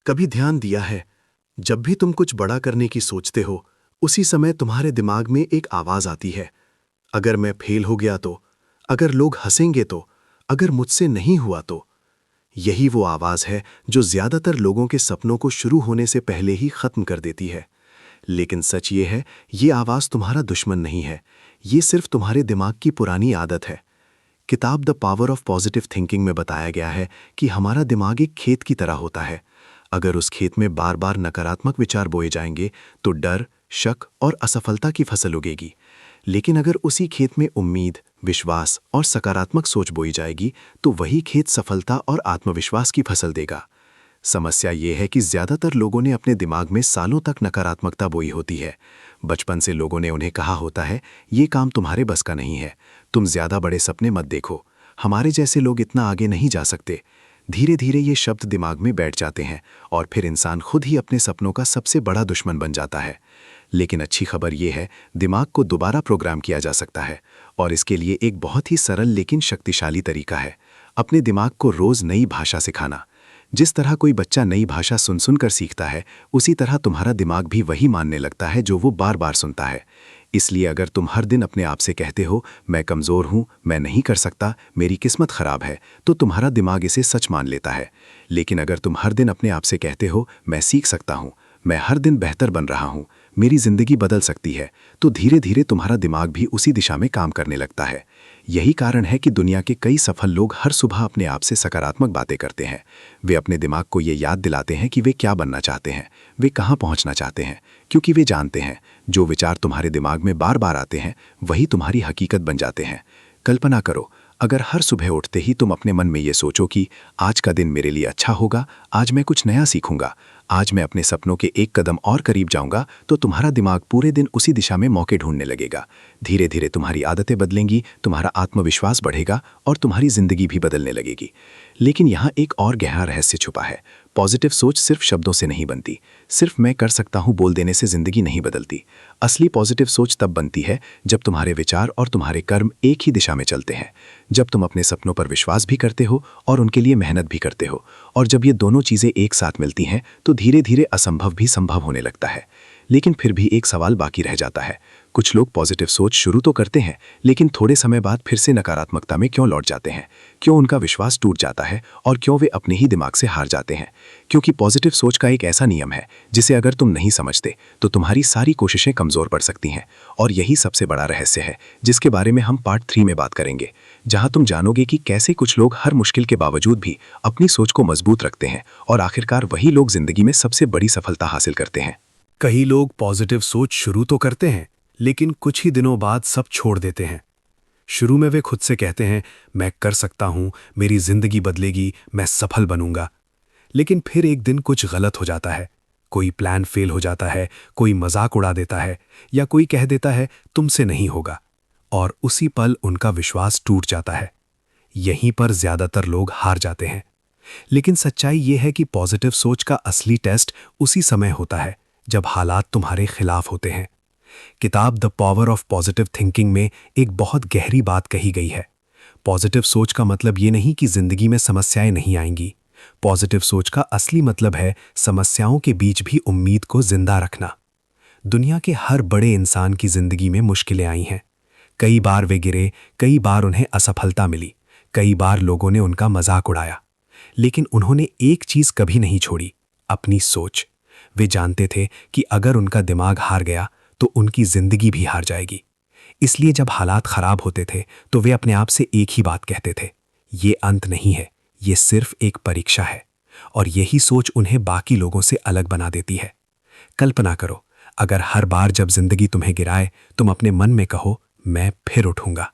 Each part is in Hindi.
कभी ध्यान दिया है, जब भी तुम कुछ बड़ा करने की सोचते हो, उसी समय तुम्हारे दिमाग में एक आवाज आती है, अगर मैं फेल हो गया तो, अगर लोग हंसेंगे तो, अगर मुझसे नहीं हुआ तो। यही वो आवाज है जो ज्यादातर लोगों के सपनों को शुरू होने से पहले ही खत्म कर देती है। लेकिन सच ये है, ये आवाज तुम्हारा दुश्मन नहीं है, ये सिर्फ तुम्हारे दिमाग की पुरानी आदत है। किताब the power of positive thinking में बताया गया है कि हमारा दिमाग एक खेत की तरह होता है। अगर उस खेत में बार बार नकारात्मक विचार बोए जाएंगे तो डर, शक और असफलता की फसल उगेगी। लेकिन अगर उसी खेत में उम्मीद, विश्वास और सकारात्मक सोच बोई जाएगी तो वही खेत सफलता और आत्मविश्वास की फसल देगा। समस्या ये है कि ज्यादातर लोगों ने अपने दिमाग में सालों तक नकारात्मकता बोई होती है। बचपन से लोगों ने उन्हें कहा होता है, ये काम तुम्हारे बस का नहीं है, तुम ज्यादा बड़े सपने मत देखो, हमारे जैसे लोग इतना आगे नहीं जा सकते। धीरे धीरे ये शब्द दिमाग में बैठ जाते हैं और फिर इंसान खुद ही अपने सपनों का सबसे बड़ा दुश्मन बन जाता है। लेकिन अच्छी खबर यह है, दिमाग को दोबारा प्रोग्राम किया जा सकता है और इसके लिए एक बहुत ही सरल लेकिन शक्तिशाली तरीका है, अपने दिमाग को रोज नई भाषा सिखाना। जिस तरह कोई बच्चा नई भाषा सुन सुनकर सीखता है, उसी तरह तुम्हारा दिमाग भी वही मानने लगता है जो वो बार बार सुनता है। इसलिए अगर तुम हर दिन अपने आप से कहते हो, मैं कमज़ोर हूँ, मैं नहीं कर सकता, मेरी किस्मत खराब है, तो तुम्हारा दिमाग इसे सच मान लेता है। लेकिन अगर तुम हर दिन अपने आप से कहते हो, मैं सीख सकता हूँ, मैं हर दिन बेहतर बन रहा हूँ, मेरी जिंदगी बदल सकती है, तो धीरे धीरे तुम्हारा दिमाग भी उसी दिशा में काम करने लगता है। यही कारण है कि दुनिया के कई सफल लोग हर सुबह अपने आप से सकारात्मक बातें करते हैं। वे अपने दिमाग को ये याद दिलाते हैं कि वे क्या बनना चाहते हैं, वे कहाँ पहुँचना चाहते हैं, क्योंकि वे जानते हैं जो विचार तुम्हारे दिमाग में बार बार आते हैं वही तुम्हारी हकीकत बन जाते हैं। कल्पना करो, अगर हर सुबह उठते ही तुम अपने मन में ये सोचो कि आज का दिन मेरे लिए अच्छा होगा, आज मैं कुछ नया सीखूंगा, आज मैं अपने सपनों के एक कदम और करीब जाऊंगा, तो तुम्हारा दिमाग पूरे दिन उसी दिशा में मौके ढूंढने लगेगा। धीरे धीरे तुम्हारी आदतें बदलेंगी, तुम्हारा आत्मविश्वास बढ़ेगा और तुम्हारी जिंदगी भी बदलने लगेगी। लेकिन यहाँ एक और गहरा रहस्य छुपा है। पॉजिटिव सोच सिर्फ शब्दों से नहीं बनती, सिर्फ मैं कर सकता हूँ बोल देने से जिंदगी नहीं बदलती। असली पॉजिटिव सोच तब बनती है जब तुम्हारे विचार और तुम्हारे कर्म एक ही दिशा में चलते हैं, जब तुम अपने सपनों पर विश्वास भी करते हो और उनके लिए मेहनत भी करते हो। और जब ये दोनों चीज़ें एक साथ मिलती हैं तो धीरे धीरे असंभव भी संभव होने लगता है। लेकिन फिर भी एक सवाल बाकी रह जाता है, कुछ लोग पॉजिटिव सोच शुरू तो करते हैं, लेकिन थोड़े समय बाद फिर से नकारात्मकता में क्यों लौट जाते हैं? क्यों उनका विश्वास टूट जाता है और क्यों वे अपने ही दिमाग से हार जाते हैं? क्योंकि पॉजिटिव सोच का एक ऐसा नियम है जिसे अगर तुम नहीं समझते तो तुम्हारी सारी कोशिशें कमजोर पड़ सकती हैं। और यही सबसे बड़ा रहस्य है जिसके बारे में हम पार्ट 3 में बात करेंगे, जहां तुम जानोगे कि कैसे कुछ लोग हर मुश्किल के बावजूद भी अपनी सोच को मजबूत रखते हैं और आखिरकार वही लोग जिंदगी में सबसे बड़ी सफलता हासिल करते हैं। कई लोग पॉजिटिव सोच शुरू तो करते हैं, लेकिन कुछ ही दिनों बाद सब छोड़ देते हैं। शुरू में वे खुद से कहते हैं, मैं कर सकता हूं, मेरी जिंदगी बदलेगी, मैं सफल बनूंगा। लेकिन फिर एक दिन कुछ गलत हो जाता है, कोई प्लान फेल हो जाता है, कोई मजाक उड़ा देता है या कोई कह देता है तुमसे नहीं होगा, और उसी पल उनका विश्वास टूट जाता है। यहीं पर ज्यादातर लोग हार जाते हैं। लेकिन सच्चाई यह है कि पॉजिटिव सोच का असली टेस्ट उसी समय होता है जब हालात तुम्हारे खिलाफ होते हैं। किताब the power of positive thinking में एक बहुत गहरी बात कही गई है। पॉजिटिव सोच का मतलब ये नहीं कि जिंदगी में समस्याएं नहीं आएंगी। पॉजिटिव सोच का असली मतलब है समस्याओं के बीच भी उम्मीद को जिंदा रखना। दुनिया के हर बड़े इंसान की जिंदगी में मुश्किलें आई हैं। कई बार वे गिरे, कई बार उन्हें असफलता मिली, कई बार लोगों ने उनका मजाक उड़ाया, लेकिन उन्होंने एक चीज कभी नहीं छोड़ी, अपनी सोच। वे जानते थे कि अगर उनका दिमाग हार गया तो उनकी जिंदगी भी हार जाएगी। इसलिए जब हालात खराब होते थे तो वे अपने आप से एक ही बात कहते थे, ये अंत नहीं है, ये सिर्फ एक परीक्षा है। और यही सोच उन्हें बाकी लोगों से अलग बना देती है। कल्पना करो, अगर हर बार जब जिंदगी तुम्हें गिराए तुम अपने मन में कहो, मैं फिर उठूंगा।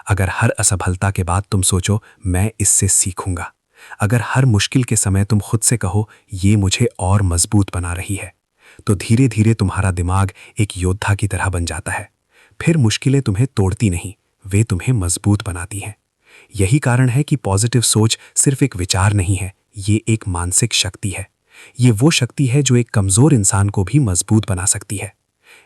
अगर हर असफलता के बाद तुम सोचो, मैं इससे सीखूंगा। अगर हर मुश्किल के समय तुम खुद से कहो, ये मुझे और मजबूत बना रही है, तो धीरे धीरे तुम्हारा दिमाग एक योद्धा की तरह बन जाता है। फिर मुश्किलें तुम्हें तोड़ती नहीं, वे तुम्हें मजबूत बनाती हैं। यही कारण है कि पॉजिटिव सोच सिर्फ एक विचार नहीं है, ये एक मानसिक शक्ति है। ये वो शक्ति है जो एक कमजोर इंसान को भी मजबूत बना सकती है।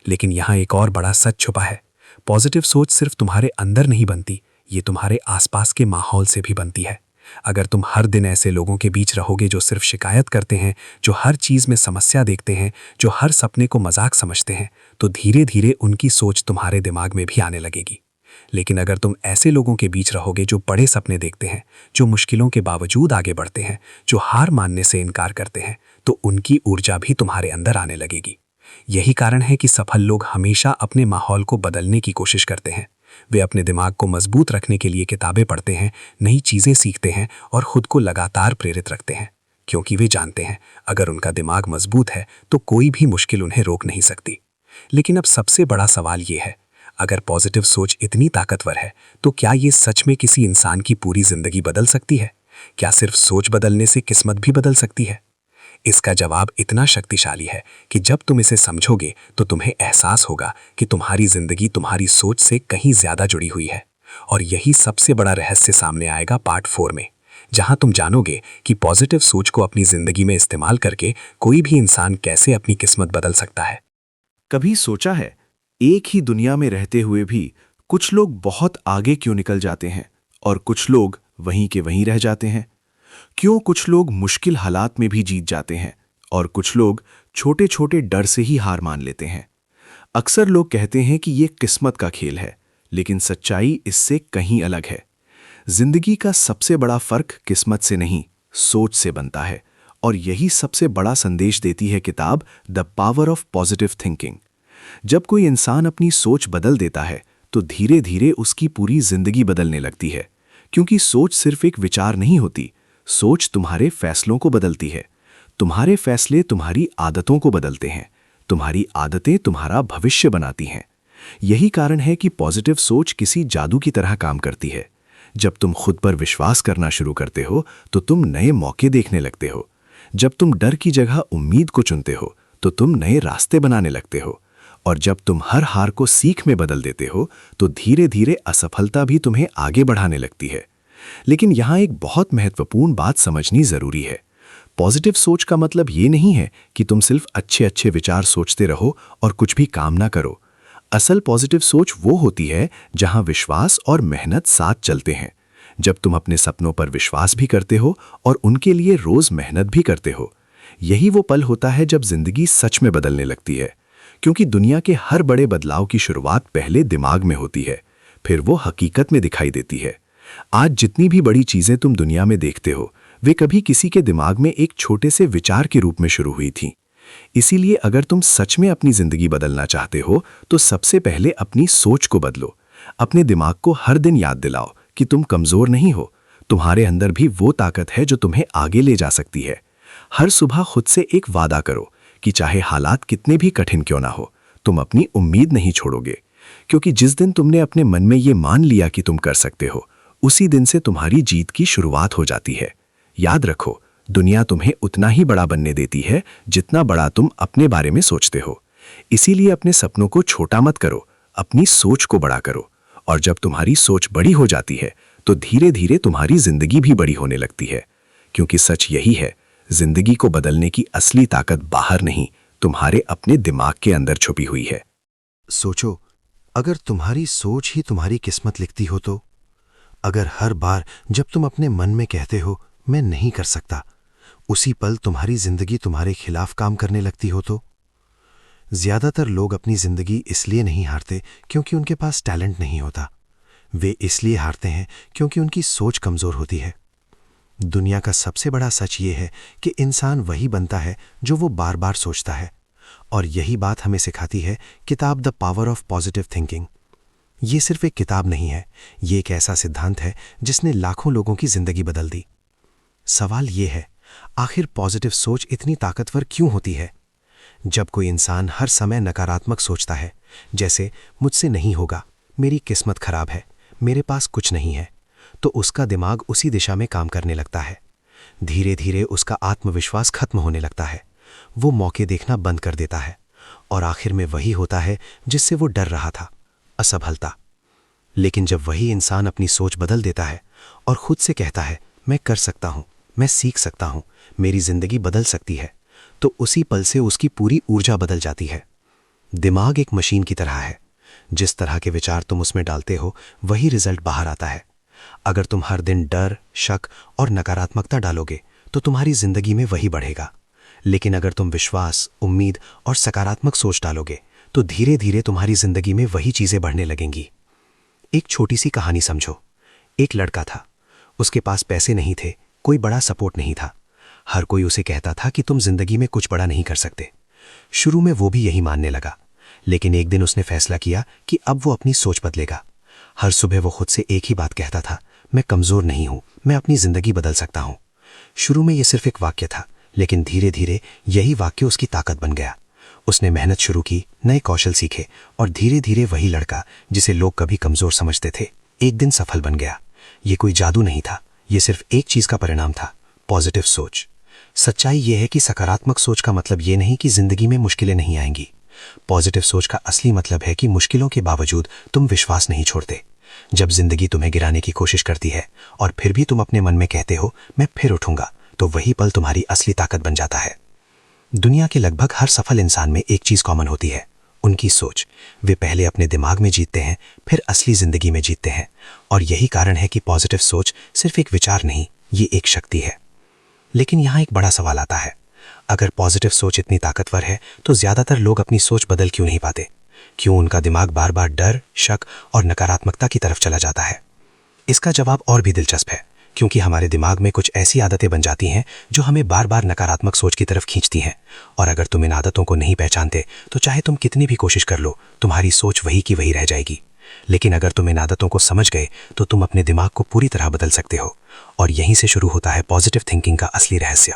लेकिन यहाँ एक और बड़ा सच छुपा है, पॉजिटिव सोच सिर्फ तुम्हारे अंदर नहीं बनती, ये तुम्हारे आसपास के माहौल से भी बनती है। अगर तुम हर दिन ऐसे लोगों के बीच रहोगे जो सिर्फ शिकायत करते हैं, जो हर चीज़ में समस्या देखते हैं, जो हर सपने को मजाक समझते हैं, तो धीरे धीरे उनकी सोच तुम्हारे दिमाग में भी आने लगेगी। लेकिन अगर तुम ऐसे लोगों के बीच रहोगे जो बड़े सपने देखते हैं, जो मुश्किलों के बावजूद आगे बढ़ते हैं, जो हार मानने से इनकार करते हैं, तो उनकी ऊर्जा भी तुम्हारे अंदर आने लगेगी। यही कारण है कि सफल लोग हमेशा अपने माहौल को बदलने की कोशिश करते हैं। वे अपने दिमाग को मजबूत रखने के लिए किताबें पढ़ते हैं, नई चीज़ें सीखते हैं और खुद को लगातार प्रेरित रखते हैं, क्योंकि वे जानते हैं अगर उनका दिमाग मजबूत है तो कोई भी मुश्किल उन्हें रोक नहीं सकती। लेकिन अब सबसे बड़ा सवाल ये है, अगर पॉजिटिव सोच इतनी ताकतवर है तो क्या ये सच में किसी इंसान की पूरी जिंदगी बदल सकती है? क्या सिर्फ सोच बदलने से किस्मत भी बदल सकती है? इसका जवाब इतना शक्तिशाली है कि जब तुम इसे समझोगे तो तुम्हें एहसास होगा कि तुम्हारी जिंदगी तुम्हारी सोच से कहीं ज्यादा जुड़ी हुई है। और यही सबसे बड़ा रहस्य सामने आएगा पार्ट 4 में, जहां तुम जानोगे कि पॉजिटिव सोच को अपनी जिंदगी में इस्तेमाल करके कोई भी इंसान कैसे अपनी किस्मत बदल सकता है। कभी सोचा है, एक ही दुनिया में रहते हुए भी कुछ लोग बहुत आगे क्यों निकल जाते हैं और कुछ लोग वहीं के वहीं रह जाते हैं? क्यों कुछ लोग मुश्किल हालात में भी जीत जाते हैं और कुछ लोग छोटे छोटे डर से ही हार मान लेते हैं? अक्सर लोग कहते हैं कि ये किस्मत का खेल है, लेकिन सच्चाई इससे कहीं अलग है। जिंदगी का सबसे बड़ा फर्क किस्मत से नहीं, सोच से बनता है। और यही सबसे बड़ा संदेश देती है किताब the power of positive thinking. जब कोई इंसान अपनी सोच बदल देता है तो धीरे धीरे उसकी पूरी जिंदगी बदलने लगती है, क्योंकि सोच सिर्फ एक विचार नहीं होती, सोच तुम्हारे फैसलों को बदलती है। तुम्हारे फैसले तुम्हारी आदतों को बदलते हैं, तुम्हारी आदतें तुम्हारा भविष्य बनाती हैं। यही कारण है कि पॉजिटिव सोच किसी जादू की तरह काम करती है। जब तुम खुद पर विश्वास करना शुरू करते हो तो तुम नए मौके देखने लगते हो। जब तुम डर की जगह उम्मीद को चुनते हो तो तुम नए रास्ते बनाने लगते हो। और जब तुम हर हार को सीख में बदल देते हो तो धीरे धीरे असफलता भी तुम्हें आगे बढ़ाने लगती है। लेकिन यहाँ एक बहुत महत्वपूर्ण बात समझनी जरूरी है। पॉजिटिव सोच का मतलब ये नहीं है कि तुम सिर्फ अच्छे अच्छे विचार सोचते रहो और कुछ भी काम ना करो। असल पॉजिटिव सोच वो होती है जहां विश्वास और मेहनत साथ चलते हैं। जब तुम अपने सपनों पर विश्वास भी करते हो और उनके लिए रोज मेहनत भी करते हो, यही वो पल होता है जब जिंदगी सच में बदलने लगती है। क्योंकि दुनिया के हर बड़े बदलाव की शुरुआत पहले दिमाग में होती है, फिर वो हकीकत में दिखाई देती है। आज जितनी भी बड़ी चीजें तुम दुनिया में देखते हो, वे कभी किसी के दिमाग में एक छोटे से विचार के रूप में शुरू हुई थीं। इसीलिए अगर तुम सच में अपनी जिंदगी बदलना चाहते हो तो सबसे पहले अपनी सोच को बदलो। अपने दिमाग को हर दिन याद दिलाओ कि तुम कमजोर नहीं हो, तुम्हारे अंदर भी वो ताकत है जो तुम्हें आगे ले जा सकती है। हर सुबह खुद से एक वादा करो कि चाहे हालात कितने भी कठिन क्यों ना हो, तुम अपनी उम्मीद नहीं छोड़ोगे। क्योंकि जिस दिन तुमने अपने मन में ये मान लिया कि तुम कर सकते हो, उसी दिन से तुम्हारी जीत की शुरुआत हो जाती है। याद रखो, दुनिया तुम्हें उतना ही बड़ा बनने देती है जितना बड़ा तुम अपने बारे में सोचते हो। इसीलिए अपने सपनों को छोटा मत करो, अपनी सोच को बड़ा करो। और जब तुम्हारी सोच बड़ी हो जाती है तो धीरे धीरे तुम्हारी जिंदगी भी बड़ी होने लगती है। क्योंकि सच यही है, जिंदगी को बदलने की असली ताकत बाहर नहीं, तुम्हारे अपने दिमाग के अंदर छुपी हुई है। सोचो, अगर तुम्हारी सोच ही तुम्हारी किस्मत लिखती हो तो? अगर हर बार जब तुम अपने मन में कहते हो मैं नहीं कर सकता, उसी पल तुम्हारी जिंदगी तुम्हारे खिलाफ काम करने लगती हो तो? ज्यादातर लोग अपनी जिंदगी इसलिए नहीं हारते क्योंकि उनके पास टैलेंट नहीं होता। वे इसलिए हारते हैं क्योंकि उनकी सोच कमजोर होती है। दुनिया का सबसे बड़ा सच ये है कि इंसान वही बनता है जो वो बार बार सोचता है। और यही बात हमें सिखाती है किताब the power of positive thinking. ये सिर्फ एक किताब नहीं है, ये एक ऐसा सिद्धांत है जिसने लाखों लोगों की जिंदगी बदल दी। सवाल ये है, आखिर पॉजिटिव सोच इतनी ताकतवर क्यों होती है? जब कोई इंसान हर समय नकारात्मक सोचता है, जैसे मुझसे नहीं होगा, मेरी किस्मत खराब है, मेरे पास कुछ नहीं है, तो उसका दिमाग उसी दिशा में काम करने लगता है। धीरे धीरे उसका आत्मविश्वास खत्म होने लगता है, वो मौके देखना बंद कर देता है और आखिर में वही होता है जिससे वो डर रहा था, असफलता। लेकिन जब वही इंसान अपनी सोच बदल देता है और खुद से कहता है मैं कर सकता हूँ, मैं सीख सकता हूँ, मेरी जिंदगी बदल सकती है, तो उसी पल से उसकी पूरी ऊर्जा बदल जाती है। दिमाग एक मशीन की तरह है, जिस तरह के विचार तुम उसमें डालते हो वही रिजल्ट बाहर आता है। अगर तुम हर दिन डर, शक और नकारात्मकता डालोगे तो तुम्हारी जिंदगी में वही बढ़ेगा। लेकिन अगर तुम विश्वास, उम्मीद और सकारात्मक सोच डालोगे तो धीरे धीरे तुम्हारी जिंदगी में वही चीजें बढ़ने लगेंगी। एक छोटी सी कहानी समझो। एक लड़का था, उसके पास पैसे नहीं थे, कोई बड़ा सपोर्ट नहीं था। हर कोई उसे कहता था कि तुम जिंदगी में कुछ बड़ा नहीं कर सकते। शुरू में वो भी यही मानने लगा, लेकिन एक दिन उसने फैसला किया कि अब वो अपनी सोच बदलेगा। हर सुबह वो खुद से एक ही बात कहता था, मैं कमजोर नहीं हूं, मैं अपनी जिंदगी बदल सकता हूं। शुरू में ये सिर्फ एक वाक्य था, लेकिन धीरे धीरे यही वाक्य उसकी ताकत बन गया। उसने मेहनत शुरू की, नए कौशल सीखे और धीरे धीरे वही लड़का जिसे लोग कभी कमजोर समझते थे, एक दिन सफल बन गया। ये कोई जादू नहीं था, ये सिर्फ एक चीज का परिणाम था, पॉजिटिव सोच। सच्चाई यह है कि सकारात्मक सोच का मतलब ये नहीं कि जिंदगी में मुश्किलें नहीं आएंगी। पॉजिटिव सोच का असली मतलब है कि मुश्किलों के बावजूद तुम विश्वास नहीं छोड़ते। जब जिंदगी तुम्हें गिराने की कोशिश करती है और फिर भी तुम अपने मन में कहते हो मैं फिर उठूंगा, तो वही पल तुम्हारी असली ताकत बन जाता है। दुनिया के लगभग हर सफल इंसान में एक चीज कॉमन होती है, उनकी सोच। वे पहले अपने दिमाग में जीतते हैं, फिर असली जिंदगी में जीतते हैं। और यही कारण है कि पॉजिटिव सोच सिर्फ एक विचार नहीं, ये एक शक्ति है। लेकिन यहाँ एक बड़ा सवाल आता है, अगर पॉजिटिव सोच इतनी ताकतवर है तो ज्यादातर लोग अपनी सोच बदल क्यों नहीं पाते? क्यों उनका दिमाग बार बार डर, शक और नकारात्मकता की तरफ चला जाता है? इसका जवाब और भी दिलचस्प है, क्योंकि हमारे दिमाग में कुछ ऐसी आदतें बन जाती हैं जो हमें बार बार नकारात्मक सोच की तरफ खींचती हैं। और अगर तुम इन आदतों को नहीं पहचानते तो चाहे तुम कितनी भी कोशिश कर लो, तुम्हारी सोच वही की वही रह जाएगी। लेकिन अगर तुम इन आदतों को समझ गए तो तुम अपने दिमाग को पूरी तरह बदल सकते हो। और यहीं से शुरू होता है पॉजिटिव थिंकिंग का असली रहस्य।